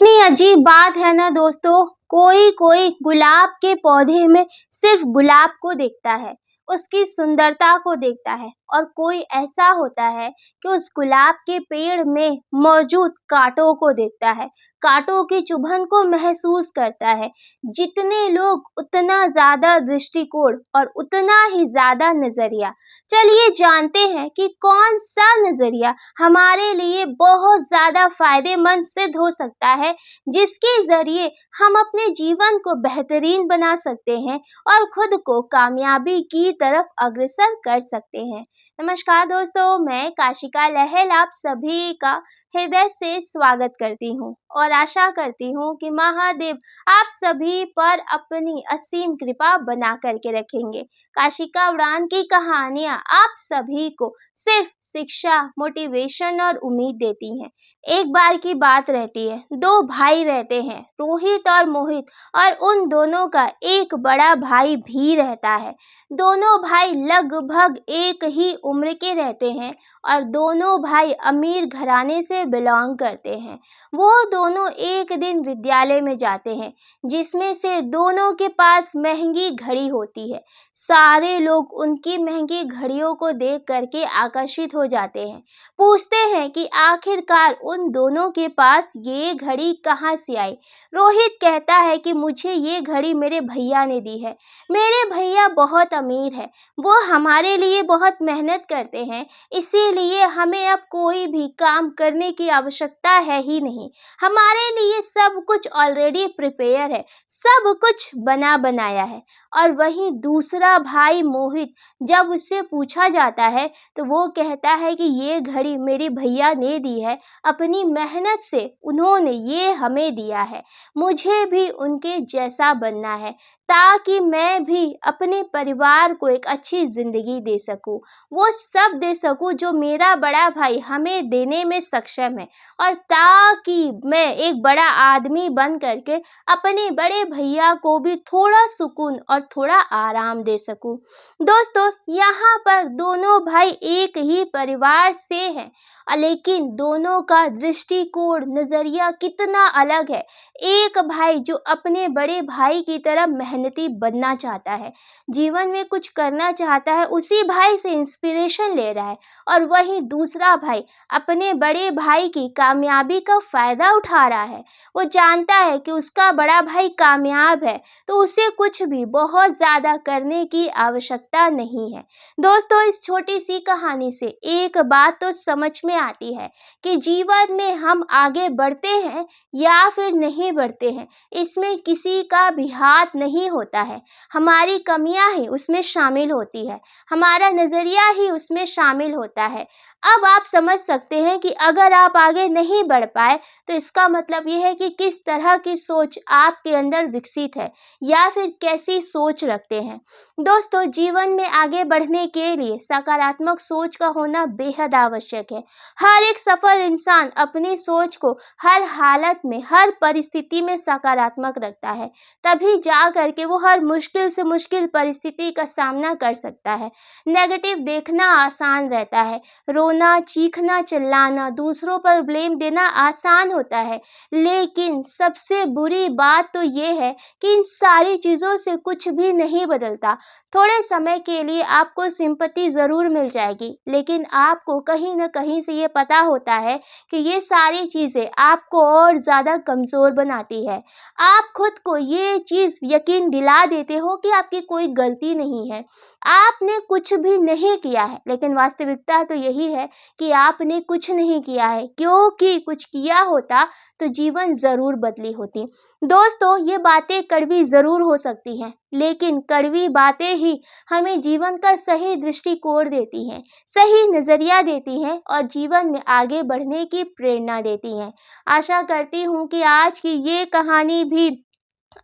कितनी अजीब बात है ना दोस्तों। कोई कोई गुलाब के पौधे में सिर्फ गुलाब को देखता है, उसकी सुंदरता को देखता है, और कोई ऐसा होता है कि उस गुलाब के पेड़ में मौजूद कांटों को देखता है, कांटों की चुभन को महसूस करता है। जितने लोग उतना ज्यादा दृष्टिकोण और उतना ही ज्यादा नजरिया। चलिए जानते हैं कि कौन सा नजरिया हमारे लिए बहुत ज्यादा फायदेमंद सिद्ध हो सकता है, जिसके जरिए हम अपने जीवन को बेहतरीन बना सकते हैं और खुद को कामयाबी की तरफ अग्रसर कर सकते हैं। नमस्कार दोस्तों, मैं काशिका लहल आप सभी का हृदय से स्वागत करती हूँ और आशा करती हूँ कि महादेव आप सभी पर अपनी असीम कृपा बना करके रखेंगे। काशिका उड़ान की कहानियाँ आप सभी को सिर्फ शिक्षा, मोटिवेशन और उम्मीद देती हैं। एक बार की बात रहती है, दो भाई रहते हैं, रोहित और मोहित, और उन दोनों का एक बड़ा भाई भी रहता है। दोनों भाई लगभग एक ही उम्र के रहते हैं और दोनों भाई अमीर घराने से बिलोंग करते हैं। वो दोनों एक दिन विद्यालय में जाते हैं, जिसमें से दोनों के पास महंगी घड़ी होती है। सारे लोग उनकी महंगी घड़ियों को देख करके आकर्षित हो जाते हैं, पूछते हैं कि आखिरकार उन दोनों के पास ये घड़ी कहाँ से आई। रोहित कहता है कि मुझे ये घड़ी मेरे भैया ने दी है। मेरे भैया बहुत अमीर है, वो हमारे लिए बहुत मेहनत करते हैं, इसीलिए हमें अब कोई भी काम करने की आवश्यकता है ही नहीं। हमारे लिए सब कुछ ऑलरेडी प्रिपेयर है, सब कुछ बना बनाया है। और वहीं दूसरा भाई मोहित, जब उससे पूछा जाता है तो वो कहता है कि ये घड़ी मेरे भैया ने दी है, अपनी मेहनत से उन्होंने ये हमें दिया है। मुझे भी उनके जैसा बनना है ताकि मैं भी अपने परिवार को एक अच्छी जिंदगी दे सकूं, वो सब दे सकूं जो मेरा बड़ा भाई हमें देने में सक्षम है, और ताकि मैं एक बड़ा आदमी बन करके अपने बड़े भैया को भी थोड़ा सुकून और थोड़ा आराम दे सकूं। दोस्तों, यहाँ पर दोनों भाई एक ही परिवार से हैं, लेकिन दोनों का दृष्टिकोण, नजरिया कितना अलग है। एक भाई जो अपने बड़े भाई की तरह मेहनती बनना चाहता है, जीवन में कुछ करना चाहता है, उसी भाई से इंस्पिरेशन ले रहा है, और वहीं दूसरा भाई अपने बड़े भाई की कामयाबी का फायदा उठा रहा है। वो जानता है कि उसका बड़ा भाई कामयाब है तो उसे कुछ भी बहुत ज्यादा करने की आवश्यकता नहीं है। दोस्तों, इस छोटी सी कहानी से एक बात तो समझ में आती है कि जीवन में हम आगे बढ़ते हैं या फिर नहीं बढ़ते हैं, इसमें किसी का भी हाथ नहीं होता है। हमारी कमियां ही उसमें शामिल होती है, हमारा नजरिया ही उसमें शामिल होता है। अब आप समझ सकते हैं कि अगर आप आगे नहीं बढ़ पाए तो इसका मतलब यह है कि किस तरह की सोच आपके अंदर विकसित है या फिर कैसी सोच रखते हैं। दोस्तों, जीवन में आगे बढ़ने के लिए सकारात्मक सोच का होना बेहद आवश्यक है। हर एक सफल इंसान अपनी सोच को हर हालत में, हर परिस्थिति में सकारात्मक रखता है, तभी जा करके वो हर मुश्किल से मुश्किल परिस्थिति का सामना कर सकता है। नेगेटिव देखना आसान रहता है, रोना, चीखना, चिल्लाना, दूसरों पर ब्लेम देना आसान होता है, लेकिन सबसे बुरी बात तो ये है कि इन सारी चीज़ों से कुछ भी नहीं बदलता। थोड़े समय के लिए आपको सिंपैथी ज़रूर मिल जाएगी, लेकिन आपको कहीं न कहीं से ये पता होता है कि ये सारी चीज़ें आपको और ज़्यादा कमज़ोर बनाती है। आप खुद को ये चीज़ यकीन दिला देते हो कि आपकी कोई गलती नहीं है, आपने कुछ भी नहीं किया है, लेकिन वास्तविकता तो यही है कि आपने कुछ नहीं किया है, क्योंकि कुछ किया होता तो जीवन ज़रूर बदली होती। दोस्तों, ये बातें कड़वी ज़रूर हो सकती हैं, लेकिन कड़वी बातें ही हमें जीवन का सही दृष्टिकोण देती हैं, सही नज़रिया देती हैं और जीवन में आगे बढ़ने की प्रेरणा देती हैं। आशा करती हूँ कि आज की ये कहानी भी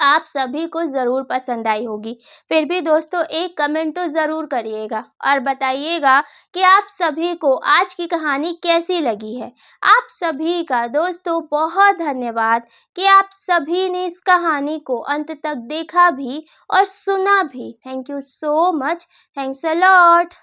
आप सभी को ज़रूर पसंद आई होगी। फिर भी दोस्तों, एक कमेंट तो ज़रूर करिएगा और बताइएगा कि आप सभी को आज की कहानी कैसी लगी है। आप सभी का दोस्तों बहुत धन्यवाद कि आप सभी ने इस कहानी को अंत तक देखा भी और सुना भी। Thank you so much. Thanks a lot.